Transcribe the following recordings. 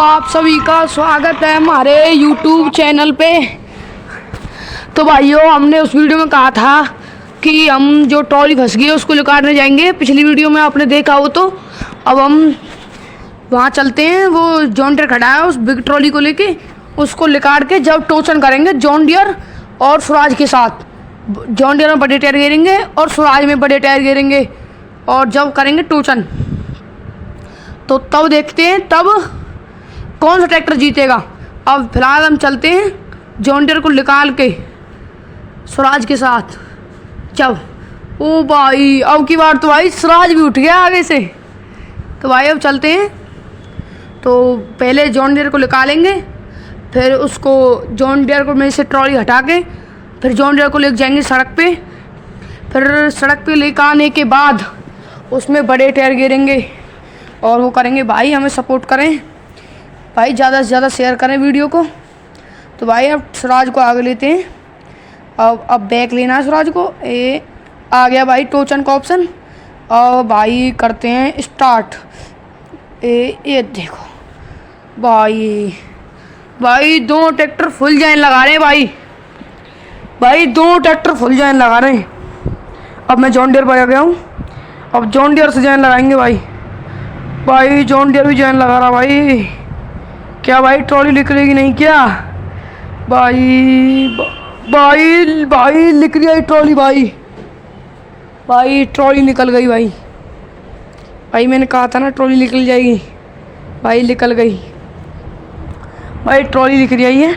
आप सभी का स्वागत है हमारे YouTube चैनल पे। तो भाइयों, हमने उस वीडियो में कहा था कि हम जो ट्रॉली फंस गई है उसको निकालने जाएंगे। पिछली वीडियो में आपने देखा हो तो अब हम वहाँ चलते हैं। वो जॉन डियर खड़ा है, उस बिग ट्रॉली को लेके उसको निकाल के जब टोचन करेंगे जॉन डियर और स्वराज के साथ। जॉन डियर में बड़े टायर गिरेंगे और स्वराज में बड़े टायर गिरेंगे और जब करेंगे टोचन तो तब देखते हैं तब कौन सा ट्रैक्टर जीतेगा। अब फिलहाल हम चलते हैं जॉन डियर को निकाल के स्वराज के साथ। जब ओ भाई, अब की बार तो भाई स्वराज भी उठ गया आगे से। तो भाई अब चलते हैं। तो पहले जॉन डियर को निकालेंगे, फिर उसको जॉन डियर को में से ट्रॉली हटा के फिर जॉन डियर को लेके जाएंगे सड़क पे। फिर सड़क पे लेकर आने के बाद उसमें बड़े टायर गिरेंगे और वो करेंगे। भाई हमें सपोर्ट करें भाई, ज़्यादा से ज़्यादा शेयर करें वीडियो को। तो भाई अब स्वराज को आगे लेते हैं। अब बैक लेना है स्वराज को। ये आ गया भाई टोचन का ऑप्शन। और भाई करते हैं स्टार्ट। ये देखो भाई दोनों ट्रैक्टर फुल जाइन लगा रहे हैं। भाई दोनों ट्रैक्टर फुल जाइन लगा रहे हैं। अब मैं जॉन डियर पर आ गया हूँ। अब जॉन डियर से जाइन लगाएंगे भाई जॉन डियर भी जाइन लगा रहा भाई। क्या भाई ट्रॉली निकलेगी नहीं क्या? भाई निकल गई ट्रॉली। भाई ट्रॉली निकल गई भाई मैंने कहा था ना ट्रॉली निकल जाएगी। भाई निकल गई भाई, ट्रॉली निकल आई है।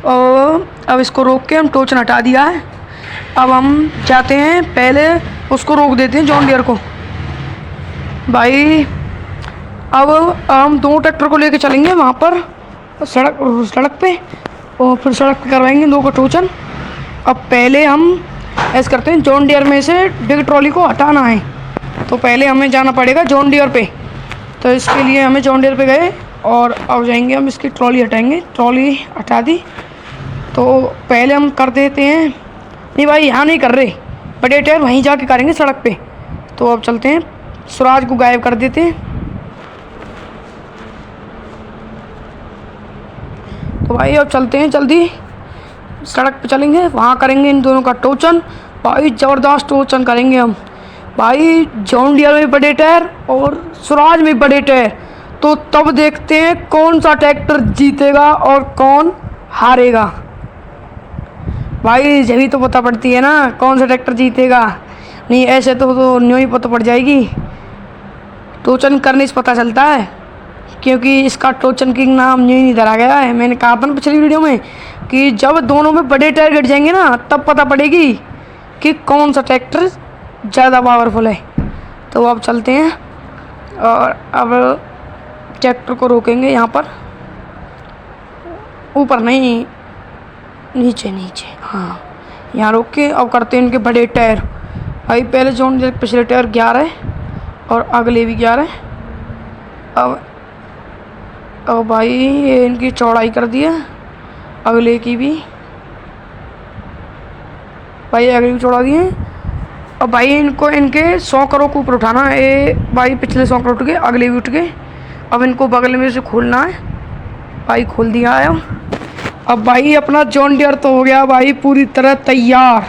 और अब इसको रोक के हम टोचन हटा दिया है। अब हम जाते हैं, पहले उसको रोक देते हैं जॉन डियर को। भाई अब हम दो ट्रैक्टर को लेके चलेंगे वहाँ पर सड़क पे और फिर सड़क पे करवाएंगे दो का टोचन। अब पहले हम ऐसे करते हैं, जॉन डियर में से बिग ट्रॉली को हटाना है तो पहले हमें जाना पड़ेगा जॉन डियर पे। तो इसके लिए हमें जॉन डियर पे गए और अब जाएंगे हम इसकी ट्रॉली हटाएंगे। ट्रॉली हटा दी तो पहले हम कर देते हैं, नहीं भाई यहाँ नहीं कर रहे, बड़े टायर वहीं जाके करेंगे सड़क पे। तो अब चलते हैं, स्वराज को गायब कर देते हैं। तो भाई अब चलते हैं, जल्दी सड़क पे चलेंगे, वहाँ करेंगे इन दोनों का टोचन। भाई ज़बरदस्त टोचन करेंगे हम। भाई जॉन डियर में बड़े टायर और स्वराज में बड़े टायर। तो तब देखते हैं कौन सा ट्रैक्टर जीतेगा और कौन हारेगा। भाई जभी तो पता पड़ती है ना कौन सा ट्रैक्टर जीतेगा। नहीं ऐसे तो न्यू ही पता पड़ जाएगी। टोचन करने से पता चलता है, क्योंकि इसका टोचन किंग नाम न्यू ही नहीं धरा गया है। मैंने कहा था ना पिछली वीडियो में कि जब दोनों में बड़े टायर गिर जाएंगे ना तब पता पड़ेगी कि कौन सा ट्रैक्टर ज़्यादा पावरफुल है। तो अब चलते हैं और अब ट्रैक्टर को रोकेंगे यहाँ पर, ऊपर नहीं नीचे, हाँ यहाँ रोक के अब करते हैं इनके बड़े टायर। भाई पहले जॉन डियर पिछले टायर 11 और अगले भी 11। अब भाई ये इनकी चौड़ाई कर दी है, अगले की भी भाई अगले भी चौड़ा दिए। अब भाई इनको इनके 100 करोड़ को ऊपर उठाना है। ये भाई पिछले 100 करोड़ उठ गए, अगले भी उठ गए। अब इनको बगल में से खोलना है। भाई खोल दिया है। अब भाई अपना जॉन डियर तो हो गया भाई पूरी तरह तैयार।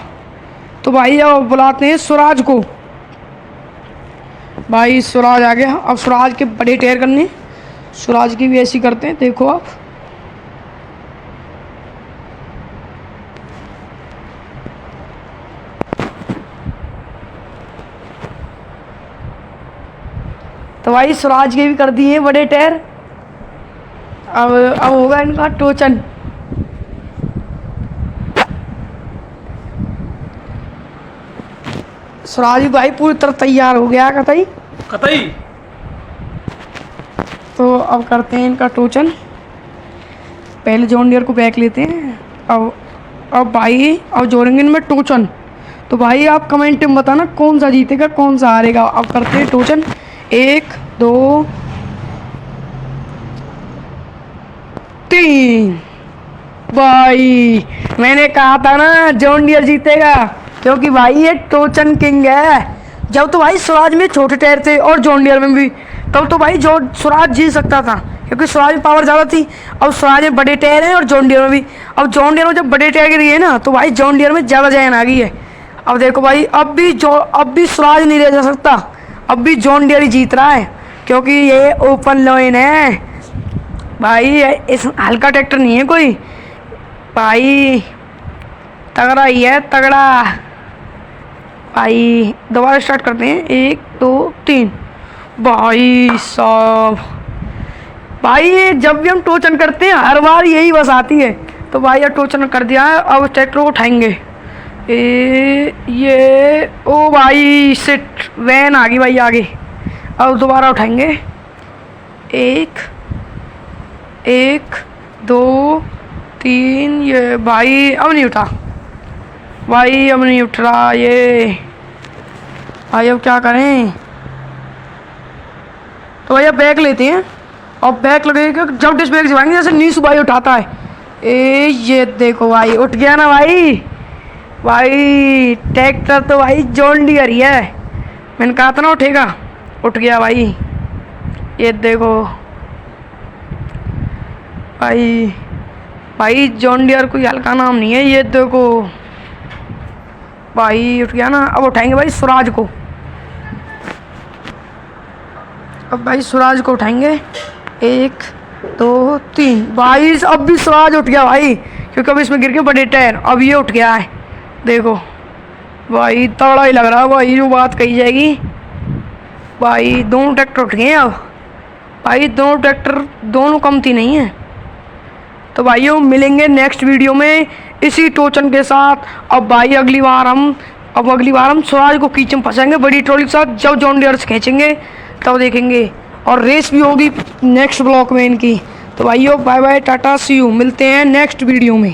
तो भाई अब बुलाते हैं स्वराज को। भाई स्वराज आ गया। अब स्वराज के बड़े टायर करने, स्वराज की भी ऐसी करते हैं, देखो आप। तो भाई स्वराज के भी कर दिए बड़े टायर। अब होगा इनका टोचन। स्वराज भी भाई पूरी तरह तैयार हो गया कतई। तो अब करते हैं इनका टोचन। पहले जॉन डियर को बैक लेते हैं। अब भाई अब जोड़ेंगे इनमें टोचन। तो भाई आप कमेंट में बताना कौन सा जीतेगा कौन सा हारेगा। अब करते हैं टोचन। 1 2 3। भाई मैंने कहा था ना जॉन डियर जीतेगा, क्योंकि भाई ये टोचन किंग है। जब तो भाई स्वराज में छोटे टायर थे और जॉन डियर में भी, तब तो भाई जो स्वराज जीत सकता था। क्योंकि स्वराज में पावर ज़्यादा थी। अब स्वराज में बड़े टायर हैं और जॉन डियर में भी। अब जॉन डियर में जब बड़े टायर गिर गए ना तो भाई जॉन डियर में ज़्यादा जान आ गई है। अब देखो भाई अब भी स्वराज नहीं रह जा सकता, अब भी जॉन डियर ही जीत रहा है क्योंकि ये ओपन लाइन है भाई। इस हल्का ट्रैक्टर नहीं है कोई भाई, तगड़ा ही है तगड़ा भाई। दोबारा स्टार्ट करते हैं, 1 2 3। भाई साहब भाई ये जब भी हम टोचन करते हैं हर बार यही बस आती है। तो भाई ये टोचन कर दिया है, अब ट्रैक्टर को उठाएंगे। ये ओ भाई सिट वैन आ गई भाई आगे। अब दोबारा उठाएंगे, 1 1 2 3। ये भाई अब नहीं उठा भाई, अब नहीं उठ रहा ये भाई। अब क्या करें? तो भैया बैक लेते हैं और बैक लगेगा जब डिस्क ब्रेक दबाएंगे जैसे नीसू भाई उठाता है। ये देखो भाई उठ गया ना भाई। भाई ट्रैक्टर तो भाई जॉन डियर ही है, मैंने कहा था ना उठेगा, उठ गया भाई। ये देखो भाई, भाई जॉन डियर कोई हल्का नाम नहीं है। ये देखो भाई उठ गया ना। अब उठाएंगे भाई स्वराज को, अब भाई स्वराज को उठाएंगे, 1 2 3। भाई अब भी स्वराज उठ गया भाई क्योंकि अब इसमें गिर के बड़े टायर, अब ये उठ गया है। देखो भाई तगड़ा ही लग रहा है भाई जो बात कही जाएगी। भाई दोनों ट्रैक्टर उठ गए अब भाई, दोनों ट्रैक्टर दोनों कमती नहीं है। तो भाइयों मिलेंगे नेक्स्ट वीडियो में इसी टोचन के साथ। अब भाई अगली बार हम स्वराज को कीचन फंसाएंगे बड़ी ट्रॉली के साथ। जब जॉन डियर से खींचेंगे तब देखेंगे, और रेस भी होगी नेक्स्ट ब्लॉक में इनकी। तो भाइयों bye bye tata see you, मिलते हैं नेक्स्ट वीडियो में।